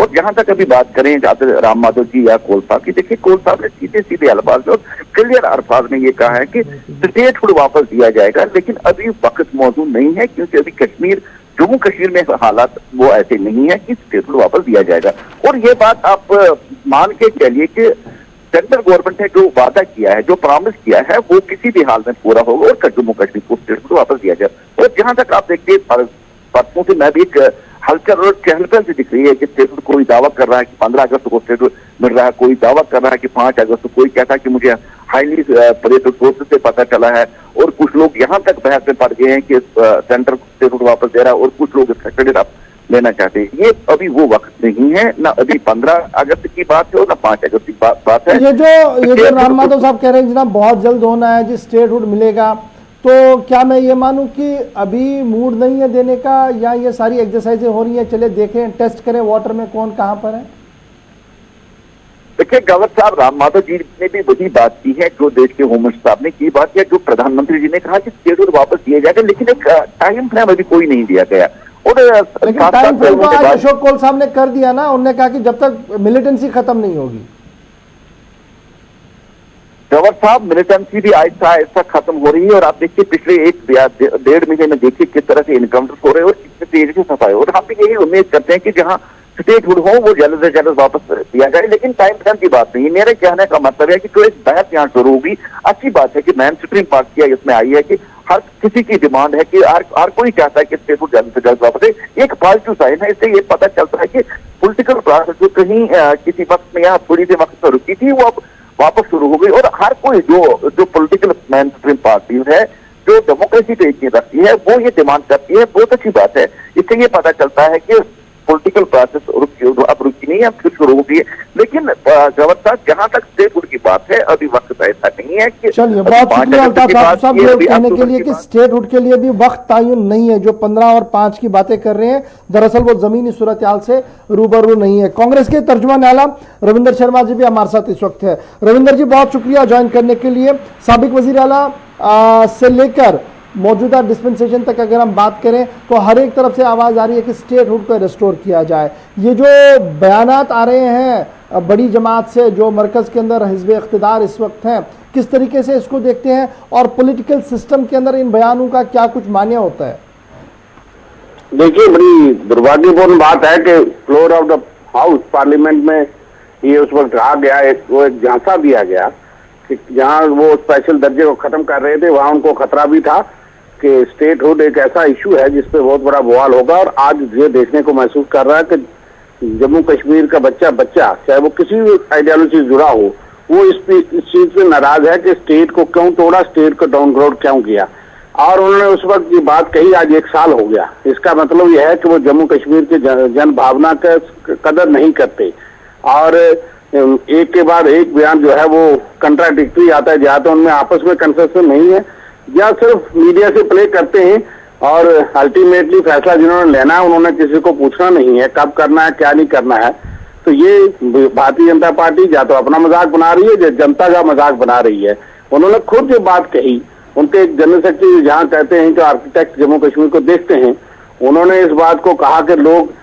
और जहां तक अभी बात करें राम माधव जी या कोल साहब की, देखिए कोल साहब ने सीधे सीधे अल्फाज और क्लियर अल्फाज में ये कहा है कि स्टेटहुड वापस दिया जाएगा, लेकिन अभी वक्त मौजूद नहीं है, क्योंकि अभी कश्मीर जम्मू कश्मीर में हालात वो ऐसे नहीं है कि स्टेटहुड वापस दिया जाएगा। और ये बात आप मान के चलिए कि सेंट्रल गवर्नमेंट ने जो वादा किया है, जो प्रॉमिस किया है, वो किसी भी हाल में पूरा होगा और जम्मू कश्मीर को स्टेटहुड वापस दिया जाए। और जहां तक आप देखिए परसों से मैं भी एक हल्चल और चहल पहल से दिख रही है कि स्टेटहुड कोई दावा कर रहा है कि 15 अगस्त को स्टेटहुड मिल रहा है, कोई दावा कर रहा है कि 5 अगस्त, कोई कहता है कि मुझे हाईली प्रेशर सोर्सेज से पता चला है, और कुछ लोग यहाँ तक बहस में पड़ गए हैं कि सेंटर स्टेटहुड वापस दे रहा है, और कुछ लोग इसका क्रेडिट आप लेना चाहते हैं। ये अभी वो वक्त नहीं है, ना अभी 15 अगस्त की बात है और ना 5 अगस्त की बात है। ये जो राम माधव साहब कह रहे हैं जनाब बहुत जल्द होना है जी स्टेटहुड मिलेगा, तो क्या मैं ये मानूं कि अभी मूड नहीं है देने का, या ये सारी एक्सरसाइजें हो रही हैं, चले देखें टेस्ट करें वाटर में कौन कहां पर है? देखिए गवर्नर साहब राम माधव जी ने भी वही बात की है जो देश के होम मिनिस्टर साहब ने की बात है, जो प्रधानमंत्री जी ने कहा कि स्टेटहुड वापस दिया जाएगा, लेकिन एक टाइम फ्रेम अभी कोई नहीं दिया गया। और लेकिन टाइम फ्रेम तो आज अशोक कोल साहब ने कर दिया ना, उन्होंने कहा कि जब तक मिलिटेंसी खत्म नहीं होगी। गवर्नर साहब मिलिटेंसी भी आहिस्ता आहिस्ता खत्म हो रही है, और आप देखिए पिछले 1-1.5 महीने में देखिए किस तरह से इनकाउंटर हो रहे हैं और कितने तेजी से सफाई, और हम भी यही उम्मीद करते हैं कि जहां स्टेटहुड हो वो जल्द से जल्द वापस दिया जाए, लेकिन टाइम फ्रेम की बात नहीं। मेरे कहने का मतलब है कि जो एक बहस यहाँ शुरू होगी, अच्छी बात है कि मेन स्ट्रीम पार्टियां इसमें आई है कि हर किसी की डिमांड है कि हर कोई चाहता है कि स्टेटहुड जल्द से जल्द वापस दे। एक पॉजिटिव साइन है, इससे ये पता चलता है कि पॉलिटिकल प्रोसेस जो कहीं किसी वक्त में यहाँ थोड़ी देर वक्त पर रुकी थी, वो अब वापस शुरू हो गई, और हर कोई जो पॉलिटिकल मेन स्ट्रीम पार्टी है जो डेमोक्रेसी पे यकीन रखती है, वो ये डिमांड करती है। बहुत अच्छी बात है, इससे ये पता चलता है कि पॉलिटिकल प्रोसेस अब रुकी नहीं है, अब फिर शुरू हो गई है। लेकिन गवर्नर साहब जहां तक स्टेटहुड की बात है, अभी वक्त ऐसा नहीं है कि चलिए बहुत शुक्रिया अल्ताफ साहब ये कहने के लिए कि स्टेटहुड के लिए भी वक्त तयन नहीं है। जो 15 और 5 की बातें कर रहे हैं, दरअसल वो जमीनी सूरत हाल से रूबरू नहीं है। कांग्रेस के तर्जुमान आला रविंदर शर्मा जी भी हमारे साथ इस वक्त है। रविंदर जी बहुत शुक्रिया ज्वाइन करने के लिए। साबिक वजीर आला से लेकर मौजूदा डिस्पेंसेशन तक अगर हम बात करें तो हर एक तरफ से आवाज आ रही है कि स्टेटहुड को रिस्टोर किया जाए। ये जो बयानात आ रहे हैं बड़ी जमात से जो मरकज के अंदर हिज़्ब इख्तिदार इस वक्त हैं, किस तरीके से इसको देखते हैं, और पॉलिटिकल सिस्टम के अंदर इन बयानों का क्या कुछ मान्य होता है? देखिए बड़ी दुर्भाग्यपूर्ण बात है कि floor of the house parliament में ये उस वक्त कहा गया, वो एक झांसा दिया गया कि जहां वो स्पेशल दर्जे को खत्म कर रहे थे वहां उनको खतरा भी था कि स्टेटहुड एक ऐसा इशू है जिसपे बहुत बड़ा बवाल होगा। और आज ये देखने को महसूस कर रहा है कि जम्मू कश्मीर का बच्चा चाहे वो किसी भी आइडियोलॉजी से जुड़ा हो, वो इस चीज से नाराज है कि स्टेट को क्यों तोड़ा, स्टेट को डाउनग्रेड क्यों किया। और उन्होंने उस वक्त ये बात कही, आज 1 साल हो गया। इसका मतलब यह है कि वो जम्मू कश्मीर के जन भावना का कदर नहीं करते, और एक के बाद एक बयान जो है वो कंट्राडिक्टरी आता है, या तो उनमें आपस में कंसेंसस नहीं है या सिर्फ मीडिया से प्ले करते हैं, और अल्टीमेटली फैसला जिन्होंने लेना है उन्होंने किसी को पूछना नहीं है कब करना है क्या नहीं करना है। तो ये भारतीय जनता पार्टी या तो अपना मजाक बना रही है या जनता का मजाक बना रही है। उन्होंने खुद ये बात कही, उनके एक जनरल सेक्रेटरी जहां कहते हैं कि आर्किटेक्ट जम्मू कश्मीर को देखते हैं, उन्होंने इस बात को कहा कि लोग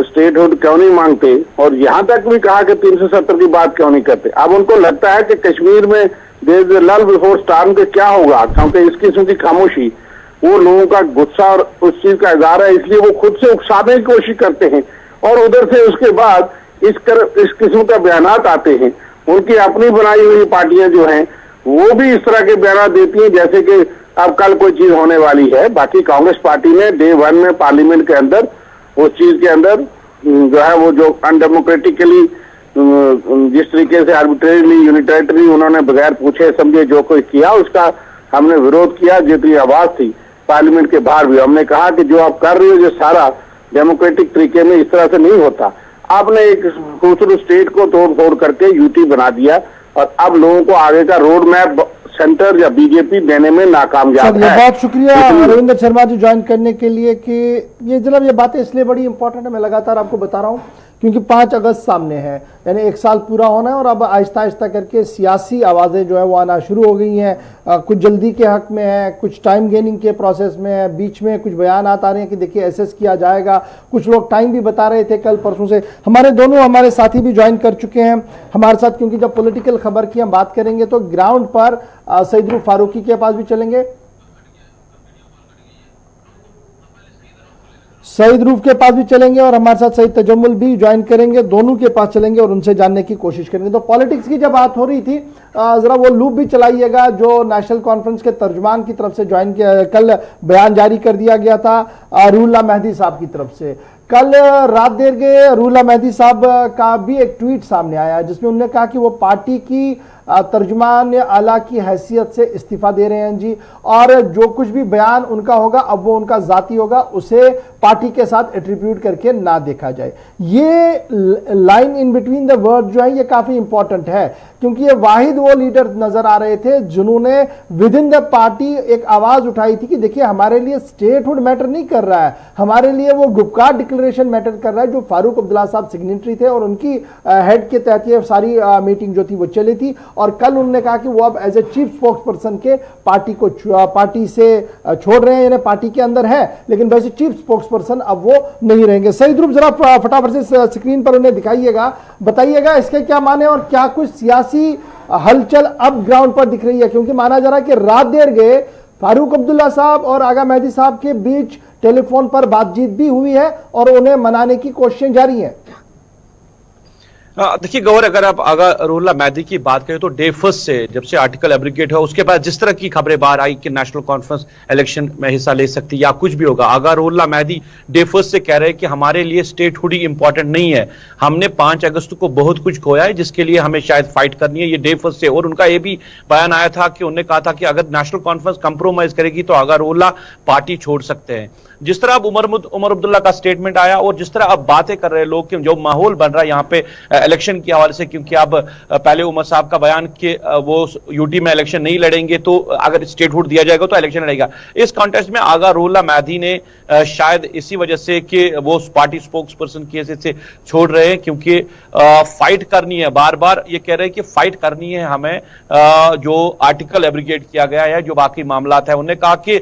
स्टेटहुड क्यों नहीं मांगते, और यहां तक भी कहा कि 370 की बात क्यों नहीं करते। अब उनको लगता है कि कश्मीर में देयर इज लल बिफोर स्टॉर्म के क्या होगा, क्योंकि इस किस्म की खामोशी वो लोगों का गुस्सा और उस चीज का इजहार है, इसलिए वो खुद से उकसाने की कोशिश करते हैं, और उधर से उसके बाद इस किस्म का बयानात आते हैं। उनकी अपनी बनाई हुई पार्टियां जो हैं वो भी इस तरह के बयान देती हैं जैसे कि अब कल कोई चीज होने वाली है। बाकी कांग्रेस पार्टी ने डे 1 में पार्लियामेंट के अंदर उस चीज के अंदर जो है वो जो अनडेमोक्रेटिकली जिस तरीके से आर्बिट्रेरली यूनिटैरिटी उन्होंने बगैर पूछे समझे जो कोई किया उसका हमने विरोध किया। जितनी आवाज थी पार्लियामेंट के बाहर भी हमने कहा कि जो आप कर रहे हो जो सारा डेमोक्रेटिक तरीके में इस तरह से नहीं होता। आपने एक खूबसूरत स्टेट को तोड़ फोड़ करके यूटी बना दिया, और अब लोगों को आगे का रोड मैप सेंटर या बीजेपी देने में नाकामयाब है। बहुत शुक्रिया रविंदर शर्मा जी ज्वाइन करने के लिए। कि ये जनाब ये बातें इसलिए बड़ी इंपॉर्टेंट है, मैं लगातार आपको बता रहा हूँ क्योंकि 5 अगस्त सामने है, यानी 1 साल पूरा होना है और अब आहिस्ता आहिस्ता करके सियासी आवाज़ें जो है वो आना शुरू हो गई हैं। कुछ जल्दी के हक में है, कुछ टाइम गेनिंग के प्रोसेस में है, बीच में कुछ बयान आ रहे हैं कि देखिए एसेस किया जाएगा, कुछ लोग टाइम भी बता रहे थे कल परसों से। हमारे साथी भी ज्वाइन कर चुके हैं हमारे साथ, क्योंकि जब पॉलिटिकल खबर की हम बात करेंगे तो ग्राउंड पर सईद रूफ फारूकी के पास भी चलेंगे, सईद रूफ के पास भी चलेंगे और हमारे साथ सईद तजम्मुल भी ज्वाइन करेंगे, दोनों के पास चलेंगे और उनसे जानने की कोशिश करेंगे। तो पॉलिटिक्स की जब बात हो रही थी, जरा वो लूप भी चलाइएगा जो नेशनल कॉन्फ्रेंस के तर्जुमान की तरफ से ज्वाइन किया, कल बयान जारी कर दिया गया था रुहुल्लाह मेहदी साहब की तरफ से। कल रात देर के रुहुल्लाह मेहदी साहब का भी एक ट्वीट सामने आया जिसमें उन्होंने कहा कि वो पार्टी की तर्जुमान आला की हैसियत से इस्तीफा दे रहे हैं जी, और जो कुछ भी बयान उनका होगा अब वो उनका जाती होगा, उसे पार्टी के साथ एट्रीब्यूट करके ना देखा जाए। ये line in between the word जो है ये काफी इंपॉर्टेंट है, क्योंकि ये वाहिद वो लीडर नजर आ रहे थे जिन्होंने विद इन द पार्टी एक आवाज उठाई थी कि देखिए हमारे लिए स्टेटहुड मैटर नहीं कर रहा है, हमारे लिए वो गुपकार डिक्लेरेशन मैटर कर रहा है, जो फारूक अब्दुल्ला साहब सिग्नेटरी थे और उनकी हेड के तहत ये सारी मीटिंग जो थी वो चली थी। और कल उन्होंने कहा कि वो अब as a chief spokesperson के पार्टी से छोड़ रहे हैं, यानी पार्टी के अंदर है लेकिन वैसे चीफ स्पोक्स पर्सन अब वो नहीं रहेंगे। सईद रूफ जरा फटाफट से स्क्रीन पर उन्हें दिखाइएगा, बताइएगा इसके क्या माने और क्या कुछ सियासी हलचल अब ग्राउंड पर दिख रही है, क्योंकि माना जा रहा है कि रात देर गए फारूक अब्दुल्ला साहब और आगा मेहदी साहब के बीच टेलीफोन पर बातचीत भी हुई है और उन्हें मनाने की कोशिशें जारी हैं। देखिए गौर, अगर आप आगा रुहुल्लाह मेहदी की बात करें तो डे फर्स्ट से जब से आर्टिकल एब्रिगेट हुआ उसके बाद जिस तरह की खबरें बाहर आई कि नेशनल कॉन्फ्रेंस इलेक्शन में हिस्सा ले सकती है या कुछ भी होगा, आगा रुहुल्लाह मेहदी डे फर्स्ट से कह रहे हैं कि हमारे लिए स्टेटहुड ही इंपॉर्टेंट नहीं है, हमने 5 अगस्त को बहुत कुछ खोया है जिसके लिए हमें शायद फाइट करनी है, ये डे फर्स्ट से। और उनका ये भी बयान आया था कि उन्होंने कहा था कि अगर नेशनल कॉन्फ्रेंस कंप्रोमाइज करेगी तो आगा रुहुल्लाह पार्टी छोड़ सकते हैं। जिस तरह अब उमर अब्दुल्ला का स्टेटमेंट आया और जिस तरह अब बातें कर रहे लोग कि जो माहौल बन रहा है यहाँ पे इलेक्शन के हवाले से, क्योंकि अब पहले उमर साहब का बयान कि वो यूटी में इलेक्शन नहीं लड़ेंगे, तो अगर स्टेटहुड दिया जाएगा तो इलेक्शन लड़ेगा। इस कॉन्टेस्ट में आगा रुहुल्लाह मेहदी ने शायद इसी वजह से कि वो पार्टी स्पोक्स पर्सन की हैसियत से छोड़ रहे हैं, क्योंकि फाइट करनी है, बार बार ये कह रहे हैं कि फाइट करनी है हमें जो आर्टिकल एब्रिगेट किया गया है, जो बाकी मामला है। उन्होंने कहा कि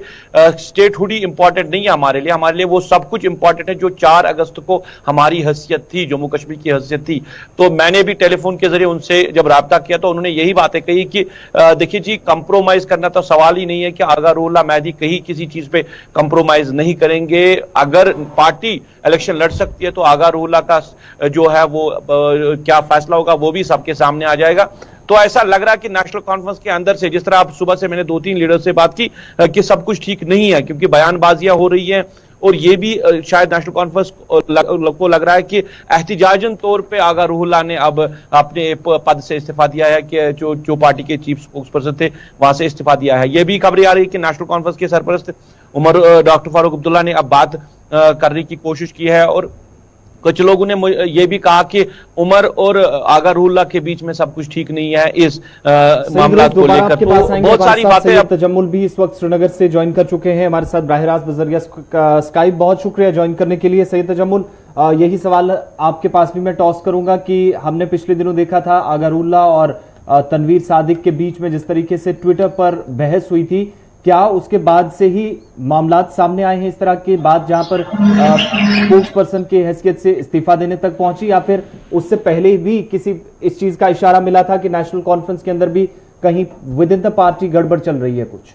स्टेटहुड ही इंपॉर्टेंट नहीं है हमारे लिए वो सब कुछ इंपॉर्टेंट है जो 4 अगस्त को हमारी हैसियत थी, जम्मू कश्मीर की हैसियत थी। तो मैंने भी टेलीफोन के जरिए उनसे जब राब्ता किया तो उन्होंने यही बातें कही कि देखिए जी, कंप्रोमाइज करना तो सवाल ही नहीं है कि आगा रुहुल्लाह मेहदी कहीं किसी चीज पे कंप्रोमाइज नहीं करेंगे। अगर पार्टी इलेक्शन लड़ सकती है तो आगा रुहुल्लाह का जो है वो क्या फैसला होगा वो भी सबके सामने आ जाएगा। तो ऐसा लग रहा है कि नेशनल कॉन्फ्रेंस के अंदर से, जिस तरह आप सुबह से मैंने 2-3 लीडर से बात की कि सब कुछ ठीक नहीं है, क्योंकि बयानबाजियां हो रही हैं और ये भी शायद नेशनल कॉन्फ्रेंस को लग रहा है कि एहतिजाजन तौर पे आगा रुहुल्लाह ने अब अपने पद से इस्तीफा दिया है, कि जो पार्टी के चीफ स्पोक्स पर्सन थे वहां से इस्तीफा दिया है। ये भी खबरें आ रही है कि नेशनल कॉन्फ्रेंस के सरपरस्त डॉक्टर फारूक अब्दुल्ला ने अब बात करने की कोशिश की है और कुछ लोगों ने यह भी कहा कि उमर और आगा रुहुल्लाह के बीच में सब कुछ ठीक नहीं है इस मामला को लेकर। तो बहुत सारी बातें। अब तजम्मुल भी इस वक्त श्रीनगर से ज्वाइन कर चुके हैं हमारे साथ बराह रास्त बजरिया स्काइप। बहुत शुक्रिया ज्वाइन करने के लिए सैयद तजम्मुल। यही सवाल आपके पास भी मैं टॉस करूंगा कि हमने पिछले दिनों देखा था आगा रुहुल्लाह और तनवीर सादिक के बीच में जिस तरीके से ट्विटर पर बहस हुई थी, क्या उसके बाद से ही मामलात सामने आए हैं इस तरह की बात जहां पर स्पोक्स पर्सन की हैसियत से इस्तीफा देने तक पहुंची, या फिर उससे पहले भी किसी इस चीज का इशारा मिला था कि नेशनल कॉन्फ्रेंस के अंदर भी कहीं विद इन द पार्टी गड़बड़ चल रही है कुछ?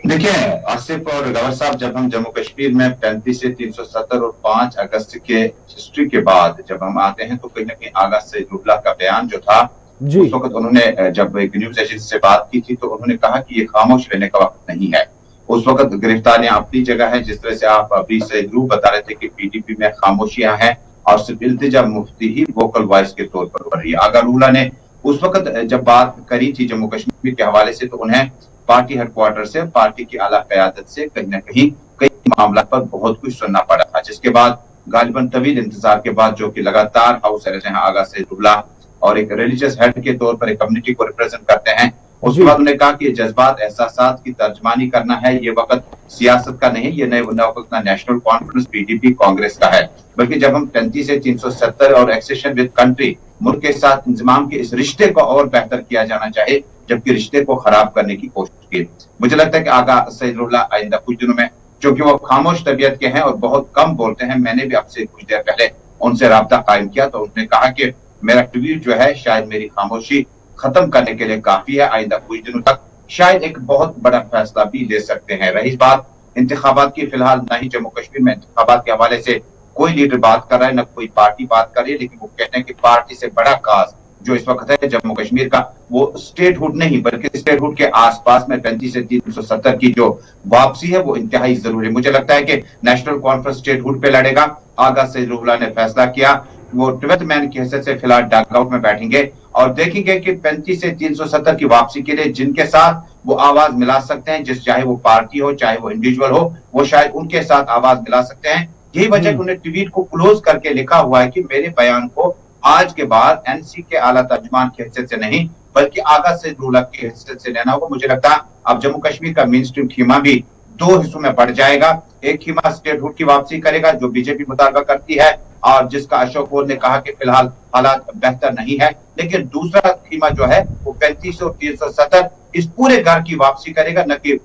देखिए आसिफ और गवर साहब, जब हम जम्मू कश्मीर में 35 से 370 और 5 अगस्त के हिस्ट्री के बाद जब हम आते हैं तो कहीं ना कहीं आगा सईद रुहुल्लाह का बयान जो था उस वक्त उन्होंने जब एक न्यूज एजेंसी से बात की थी तो उन्होंने कहा कि ये खामोश रहने का वक्त नहीं है। उस वक्त गिरफ्तारियां अपनी जगह है, जिस तरह से आप अभी सईद रूफ बता रहे थे कि पीडीपी में खामोशियां हैं और सिर्फ इल्तिजा मुफ्ती ही वोकल वॉइस के तौर पर हो रही है। आगा रुहुल्लाह ने उस वक्त जब बात करी थी जम्मू कश्मीर के हवाले से तो उन्हें पार्टी हेडक्वार्टर से, पार्टी की आला क़यादत से कहीं ना कहीं कई मामला पर बहुत कुछ सुनना पड़ा था, जिसके बाद गालिबन तवील इंतजार के बाद जो कि लगातार हाउस अरेस्ट हैं आगा सईद रुहुल्लाह और एक रिलीजियस हेड के तौर पर एक कम्युनिटी को रिप्रेजेंट करते हैं, उसके बाद उन्होंने कहा कि जज्बात एहसासात की तर्जमानी करना है, ये वक्त सियासत का नहीं, ये नए वक्त ना नेशनल कॉन्फ्रेंस पीडीपी कांग्रेस का है, बल्कि जब हम 35 से 370 और एक्सेशन विद कंट्री मुल्क के साथ इंजमाम के इस रिश्ते को और बेहतर किया जाना चाहिए, जबकि रिश्ते को खराब करने की कोशिश की। मुझे लगता है कि आगा सईद रुल्लाह आइंदा कुछ दिनों में, क्योंकि वो खामोश तबीयत के हैं और बहुत कम बोलते हैं, मैंने भी आपसे कुछ देर पहले उनसे राब्ता कायम किया तो उन्होंने कहा कि मेरा ट्वीट जो है शायद मेरी खामोशी खत्म करने के लिए काफी है, आइंदा कुछ दिनों तक शायद एक बहुत बड़ा फैसला भी ले सकते हैं। रही बात इंतखाबात की, फिलहाल ना ही जम्मू कश्मीर में इंतखाबात के हवाले से कोई लीडर बात कर रहा है, न कोई पार्टी बात कर रही है, लेकिन वो कहते हैं कि पार्टी से बड़ा काज जो इस वक्त है जम्मू कश्मीर का, वो स्टेटहुड नहीं बल्कि स्टेटहुड के आसपास में 35 से 370 की जो वापसी है वो इंतहाई जरूरी है। मुझे लगता है कि नेशनल कॉन्फ्रेंस स्टेटहुड पे लड़ेगा। आगा सईद रुल्लाह ने फैसला किया, वो 12th मैन की हैसियत से फिलहाल डगआउट में बैठेंगे और देखेंगे कि 35 से 370 की वापसी के लिए जिनके साथ वो आवाज मिला सकते हैं, चाहे वो पार्टी हो चाहे वो इंडिविजुअल हो, वो शायद उनके साथ आवाज मिला सकते हैं। यही वजह उन्होंने ट्वीट को क्लोज करके लिखा हुआ है कि मेरे बयान को आज के बाद एनसी के आला तर्जमान की हैसियत से नहीं बल्कि आगा सईद रुल्लाह की हैसियत से लेना होगा। मुझे लगता है अब जम्मू कश्मीर का मेन स्ट्रीम खीमा भी 2 हिस्सों में बढ़ जाएगा। एक खीमा स्टेटहुड की वापसी करेगा जो बीजेपी मुतालबा करती है और जिसका अशोक गहलोत ने कहा कि फिलहाल हालात बेहतर नहीं है, लेकिन दूसरा खीमा जो है वो 35 और 370 इस पूरे घर की वापसी करेगा, न कि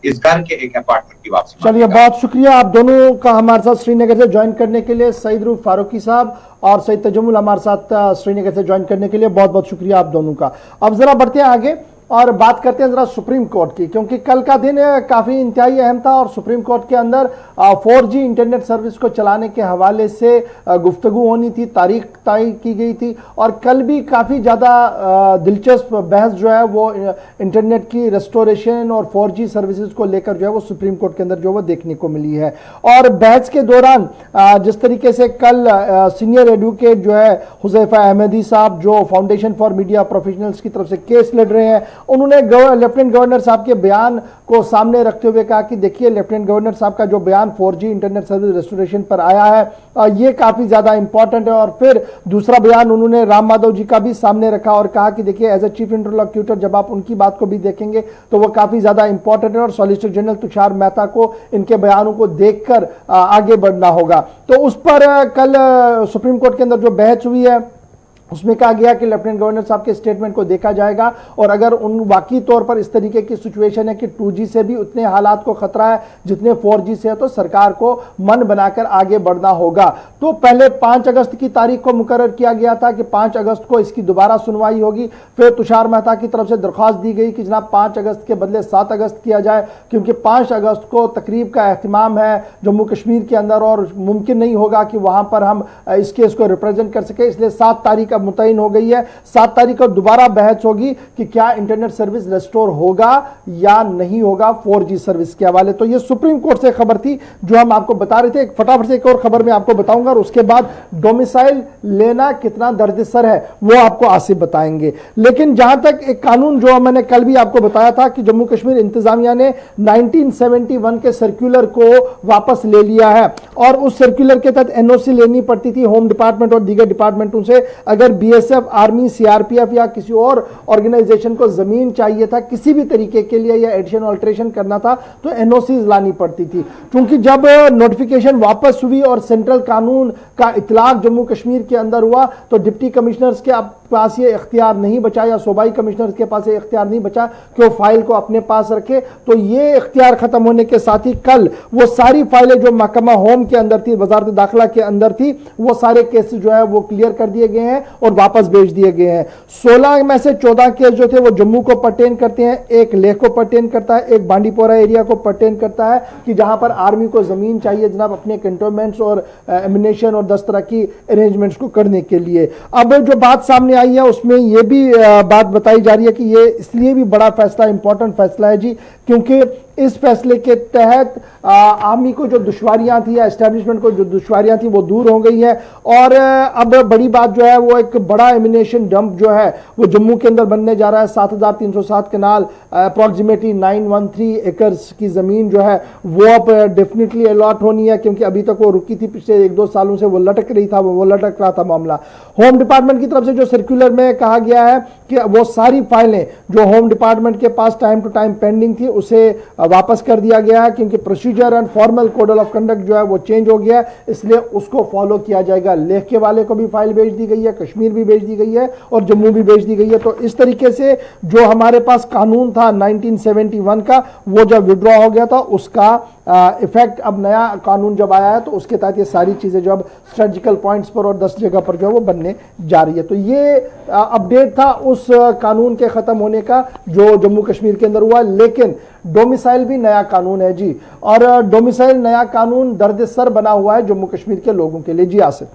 इस घर के एक अपार्टमेंट की वापसी। चलिए, बहुत शुक्रिया आप दोनों का हमारे साथ श्रीनगर से ज्वाइन करने के लिए। सईद रूफ फारूकी साहब और सईद तजम्मुल हमारे साथ श्रीनगर से ज्वाइन करने के लिए बहुत बहुत शुक्रिया आप दोनों का। अब जरा बढ़ते हैं आगे और बात करते हैं जरा सुप्रीम कोर्ट की, क्योंकि कल का दिन काफी इंतहाई अहम था और सुप्रीम कोर्ट के अंदर 4G इंटरनेट सर्विस को चलाने के हवाले से गुफ्तगू होनी थी, तारीख तय की गई थी और कल भी काफी ज्यादा दिलचस्प बहस जो है वो इंटरनेट की रेस्टोरेशन और 4G सर्विसेज को लेकर जो है वो सुप्रीम कोर्ट के अंदर जो है वो देखने को मिली है। और बहस के दौरान जिस तरीके से कल सीनियर एडवोकेट जो है हुज़ैफा अहमदी साहब जो फाउंडेशन फॉर मीडिया प्रोफेशनल्स की तरफ से केस लड़ रहे हैं, उन्होंने लेफ्टिनेंट गवर्नर साहब के बयान को सामने रखते हुए कहा कि देखिए लेफ्टिनेंट गवर्नर साहब का जो बयान 4G इंटरनेट सर्विस रेस्टोरेशन पर आया है ये काफी ज्यादा इंपॉर्टेंट है। और फिर दूसरा बयान उन्होंने राम माधव जी का भी सामने रखा और कहा कि देखिए एज ए चीफ इंटरलॉक्यूटर जब आप उनकी बात को भी देखेंगे तो वो काफी ज्यादा इंपॉर्टेंट है और सॉलिसिटर जनरल तुषार मेहता को इनके बयानों को देखकर आगे बढ़ना होगा। तो उस पर कल सुप्रीम कोर्ट के अंदर जो बहस हुई है उसमें कहा गया कि लेफ्टिनेंट गवर्नर साहब के स्टेटमेंट को देखा जाएगा और अगर उन वाकई तौर पर इस तरीके की सिचुएशन है कि 2G से भी उतने हालात को खतरा है जितने 4G से है तो सरकार को मन बनाकर आगे बढ़ना होगा। तो पहले 5 अगस्त की तारीख को मुकर्रर किया गया था कि 5 अगस्त को इसकी दोबारा सुनवाई होगी। फिर तुषार मेहता की तरफ से दरख्वास्त दी गई कि जनाब 5 अगस्त के बदले 7 अगस्त किया जाए, क्योंकि 5 अगस्त को तकरीब का एहतमाम है जम्मू कश्मीर के अंदर और मुमकिन नहीं होगा कि वहां पर हम इस केस को रिप्रेजेंट कर सके, इसलिए 7 तारीख अब मुतयन हो गई है। 7 तारीख को दोबारा बहस होगी कि क्या इंटरनेट सर्विस रेस्टोर होगा या नहीं होगा 4G सर्विस के हवाले। तो ये सुप्रीम कोर्ट से खबर थी जो हम आपको बता रहे थे। फटाफट से एक और खबर मैं आपको बताऊंगा और उसके बाद डोमिसाइल लेना कितना दर्दसर है वो आपको आसिफ बताएंगे। लेकिन जहां तक एक कानून जो मैंने कल भी आपको बताया था कि जम्मू कश्मीर इंतजामिया ने 1971 के सर्कुलर को वापस ले लिया है और उस सर्कुलर के तहत NOC लेनी पड़ती थी होम डिपार्टमेंट और दीगर डिपार्टमेंटों से। अगर BSF, आर्मी, CRPF या किसी और ऑर्गेनाइजेशन को जमीन चाहिए था किसी भी तरीके के लिए या एडिशन ऑल्ट्रेशन करना था तो NOCs लानी पड़ती थी। क्योंकि जब नोटिफिकेशन वापस हुई और सेंट्रल कानून का इतलाक जम्मू कश्मीर के अंदर हुआ तो डिप्टी कमिश्नर्स के पास ये इख्तियार नहीं बचा या सूबाई कमिश्नर्स के पास ये इख्तियार नहीं बचा कि वो फाइल को अपने पास रखे। तो ये इख्तियार खत्म होने के साथ ही कल वो सारी फाइलें जो महकमा होम के अंदर थी, वजारत दाखिला के अंदर थी, वो सारे केसेस जो है वो क्लियर कर दिए गए हैं और वापस भेज दिए गए हैं। 16 में से 14 केस जो थे वो जम्मू को पर्टेन करते हैं, एक लेह को पर्टेन करता है, एक बांडीपोरा एरिया को पर्टेन करता है कि जहां पर आर्मी को जमीन चाहिए जनाब अपने कैंटोनमेंट्स और एमिनेशन और 10 तरह की अरेंजमेंट्स को करने के लिए। अब जो बात सामने आई है उसमें यह भी बात बताई जा रही है कि ये इसलिए भी बड़ा फैसला, इंपॉर्टेंट फैसला है जी, क्योंकि इस फैसले के तहत आर्मी को जो दुश्वारियां थी या एस्टेब्लिशमेंट को जो दुश्वारियां थी वो दूर हो गई है। और अब बड़ी बात जो है वो एक बड़ा एमिनेशन डंप जो है वो जम्मू के अंदर बनने जा रहा है। 7307 कनाल अप्रॉक्सीमेटली 913 एकर्स की जमीन जो है वो अब डेफिनेटली अलॉट होनी है, क्योंकि अभी तक वो रुकी थी, पिछले 1-2 सालों से वो लटक रहा था मामला। होम डिपार्टमेंट की तरफ से जो सर्कुलर में कहा गया है कि वो सारी फाइलें जो होम डिपार्टमेंट के पास टाइम टू टाइम पेंडिंग थी उसे वापस कर दिया गया है, क्योंकि procedure and formal code of conduct जो है वो चेंज हो गया है, इसलिए उसको फॉलो किया जाएगा। लेह के वाले को भी फाइल भेज दी गई है, कश्मीर भी भेज दी गई है और जम्मू भी भेज दी गई है। तो इस तरीके से जो हमारे पास कानून था 1971 का वो जब विड्रॉ हो गया था उसका इफेक्ट अब नया कानून जब आया है तो उसके तहत ये सारी चीजें जो अब स्ट्रेटेजिकल पॉइंट्स पर और 10 जगह पर जो है वो बनने जा रही है। तो ये अपडेट था उस कानून के खत्म होने का जो जम्मू कश्मीर के अंदर हुआ। लेकिन डोमिसाइल भी नया कानून है जी, और डोमिसाइल नया कानून दर्द सर बना हुआ है जम्मू कश्मीर के लोगों के लिए। जी आसिफ।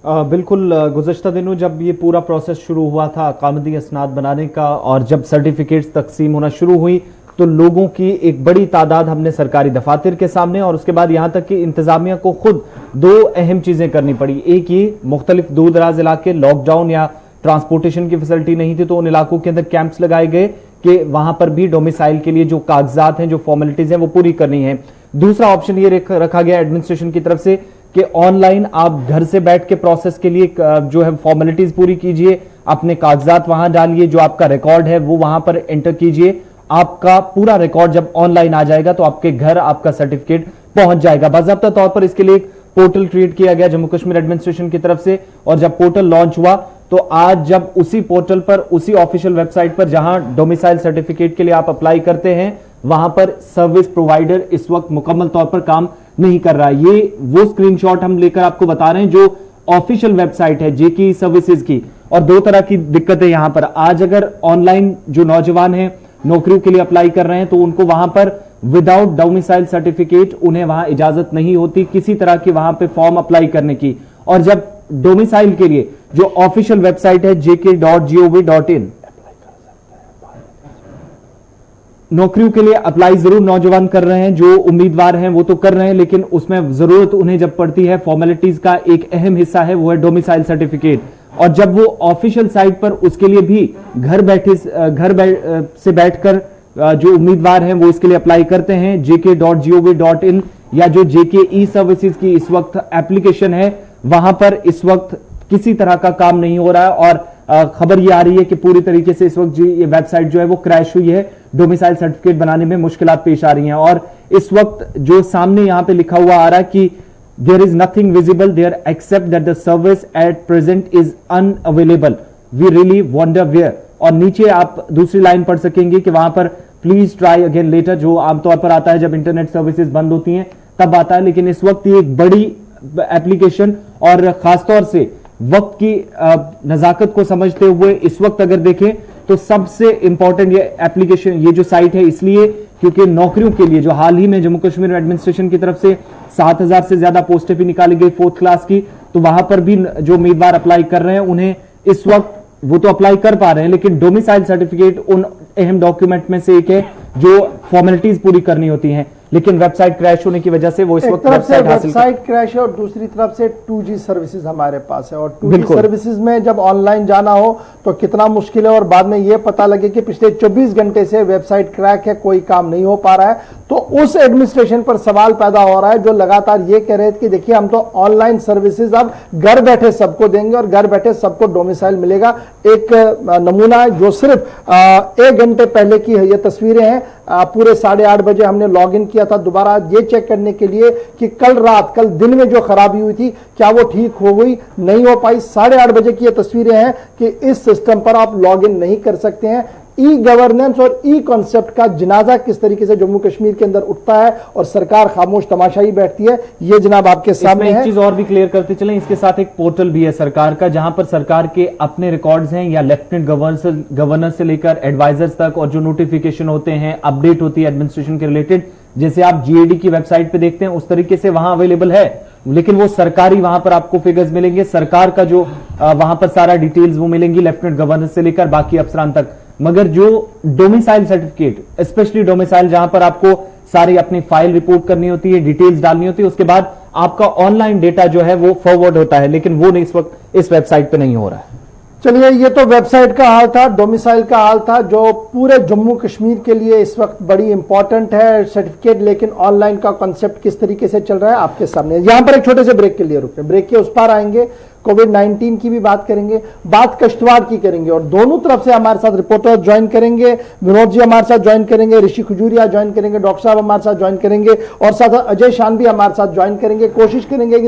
बिल्कुल, गुज़श्ता दिनों जब ये पूरा प्रोसेस शुरू हुआ था कामदी असनाद बनाने का और जब सर्टिफिकेट्स तकसीम होना शुरू हुई तो लोगों की एक बड़ी तादाद हमने सरकारी दफातर के सामने और उसके बाद यहाँ तक कि इंतजामिया को खुद 2 अहम चीजें करनी पड़ी। एक ये, मुख्तलिफ दूर दराज इलाके लॉकडाउन या ट्रांसपोर्टेशन की फैसिलिटी नहीं थी तो उन इलाकों के अंदर कैंप्स लगाए गए कि वहां पर भी डोमिसाइल के लिए जो कागजात हैं, जो फॉर्मेलिटीज हैं वो पूरी करनी है। दूसरा ऑप्शन ये रखा गया एडमिनिस्ट्रेशन की तरफ से कि ऑनलाइन आप घर से बैठ के प्रोसेस के लिए जो है फॉर्मेलिटीज पूरी कीजिए, अपने कागजात वहां डालिए, जो आपका रिकॉर्ड है वो वहां पर एंटर कीजिए। आपका पूरा रिकॉर्ड जब ऑनलाइन आ जाएगा तो आपके घर आपका सर्टिफिकेट पहुंच जाएगा। बाकायदा तौर पर इसके लिए एक पोर्टल क्रिएट किया गया जम्मू कश्मीर एडमिनिस्ट्रेशन की तरफ से, और जब पोर्टल लॉन्च हुआ तो आज जब उसी पोर्टल पर, उसी ऑफिशियल वेबसाइट पर जहां डोमिसाइल सर्टिफिकेट के लिए आप अप्लाई करते हैं वहां पर सर्विस प्रोवाइडर इस वक्त मुकम्मल तौर पर काम नहीं कर रहा है। ये वो स्क्रीनशॉट हम लेकर आपको बता रहे हैं जो ऑफिशियल वेबसाइट है जेके सर्विसेज की। और 2 तरह की दिक्कतें यहां पर, आज अगर ऑनलाइन जो नौजवान हैं नौकरियों के लिए अप्लाई कर रहे हैं तो उनको वहां पर विदाउट डोमिसाइल सर्टिफिकेट उन्हें वहां इजाजत नहीं होती किसी तरह की वहां पे फॉर्म अप्लाई करने की। और जब डोमिसाइल के लिए जो ऑफिशियल वेबसाइट है jk.gov.in, नौकरियों के लिए अप्लाई जरूर नौजवान कर रहे हैं, जो उम्मीदवार हैं वो तो कर रहे हैं, लेकिन उसमें जरूरत उन्हें जब पड़ती है फॉर्मेलिटीज का एक अहम हिस्सा है वो है डोमिसाइल सर्टिफिकेट। और जब वो ऑफिशियल साइट पर उसके लिए भी घर से बैठकर जो उम्मीदवार हैं वो इसके लिए अप्लाई करते हैं jk.gov.in या जो जेके ई सर्विसेज की इस वक्त एप्लीकेशन है वहां पर इस वक्त किसी तरह का काम नहीं हो रहा है। और खबर ये आ रही है कि पूरी तरीके से इस वक्त ये वेबसाइट जो है वो क्रैश हुई है, डोमिसाइल सर्टिफिकेट बनाने में मुश्किलात पेश आ रही हैं। और इस वक्त जो सामने यहां पे लिखा हुआ आ रहा है कि there is nothing visible there except that the service at present is unavailable, we really wonder where। और नीचे आप दूसरी लाइन पढ़ सकेंगे कि वहां पर प्लीज ट्राई अगेन लेटर, जो आमतौर पर आता है जब इंटरनेट सर्विसेज बंद होती हैं तब आता है, लेकिन इस वक्त ये एक बड़ी एप्लीकेशन और खासतौर से वक्त की नजाकत को समझते हुए इस वक्त अगर देखें तो सबसे इंपॉर्टेंट ये एप्लीकेशन, ये जो साइट है इसलिए क्योंकि नौकरियों के लिए जो हाल ही में जम्मू कश्मीर एडमिनिस्ट्रेशन की तरफ से 7000 से ज्यादा पोस्टें भी निकाली गई 4th क्लास की, तो वहां पर भी जो उम्मीदवार अप्लाई कर रहे हैं उन्हें इस वक्त वो तो अप्लाई कर पा रहे हैं, लेकिन डोमिसाइल सर्टिफिकेट उन अहम डॉक्यूमेंट में से एक है जो फॉर्मेलिटीज पूरी करनी होती हैं, लेकिन वेबसाइट क्रैश होने की वजह से वो इस वक्त वेबसाइट क्रैश है और दूसरी तरफ से 2G सर्विसेज हमारे पास है। और 2G सर्विसेज में जब ऑनलाइन जाना हो तो कितना मुश्किल है, और बाद में ये पता लगे कि पिछले 24 घंटे से वेबसाइट क्रैक है, कोई काम नहीं हो पा रहा है, तो उस एडमिनिस्ट्रेशन पर सवाल पैदा हो रहा है जो लगातार ये कह रहे थे कि देखिए हम तो ऑनलाइन सर्विसेज अब घर बैठे सबको देंगे और घर बैठे सबको डोमिसाइल मिलेगा। एक नमूना जो सिर्फ 1 घंटे पहले की है, ये तस्वीरें हैं, पूरे 8:30 बजे हमने लॉग इन किया था दोबारा ये चेक करने के लिए कि कल दिन में जो खराबी हुई थी क्या वो ठीक हो गई, नहीं हो पाई। 8:30 बजे की ये तस्वीरें हैं कि इस सिस्टम पर आप लॉग इन नहीं कर सकते हैं। ई गवर्नेंस और ई कॉन्सेप्ट का जनाजा किस तरीके से जम्मू कश्मीर के अंदर उठता है और सरकार खामोश तमाशाई बैठती है, ये जनाब आपके सामने है। एक चीज और भी क्लियर करते चलें, इसके साथ एक पोर्टल भी है सरकार का जहां पर सरकार के अपने रिकॉर्ड्स हैं या लेफ्टिनेंट गवर्नर से लेकर एडवाइजर्स तक, और जो नोटिफिकेशन होते हैं, अपडेट होती है एडमिनिस्ट्रेशन के रिलेटेड, जैसे आप जीएडी की वेबसाइट पे देखते हैं उस तरीके से वहां अवेलेबल है, लेकिन वो सरकारी वहां पर आपको फिगर्स मिलेंगे, सरकार का जो वहां पर सारा डिटेल्स वो मिलेंगी लेफ्टिनेंट गवर्नर से लेकर बाकी अफसरान तक। मगर जो डोमिसाइल सर्टिफिकेट, स्पेशली डोमिसाइल जहां पर आपको सारी अपनी फाइल रिपोर्ट करनी होती है, डिटेल्स डालनी होती है, उसके बाद आपका ऑनलाइन डेटा जो है वो फॉरवर्ड होता है, लेकिन वो इस वक्त इस वेबसाइट पे नहीं हो रहा है। चलिए, ये तो वेबसाइट का हाल था, डोमिसाइल का हाल था, जो पूरे जम्मू कश्मीर के लिए इस वक्त बड़ी इंपॉर्टेंट है सर्टिफिकेट। लेकिन ऑनलाइन का कॉन्सेप्ट किस तरीके से चल रहा है आपके सामने। यहां पर एक छोटे से ब्रेक के लिए रुकते हैं, ब्रेक के उस पार आएंगे, कोविड-19 की भी बात करेंगे, बात किश्तवाड़ की करेंगे, और दोनों तरफ से हमारे साथ रिपोर्टर ज्वाइन करेंगे। विनोद जी हमारे साथ ज्वाइन करेंगे, ऋषि खजूरिया ज्वाइन करेंगे, डॉक्टर साहब हमारे साथ ज्वाइन करेंगे, और साथ अजय शान भी हमारे साथ ज्वाइन करेंगे। कोशिश करेंगे कि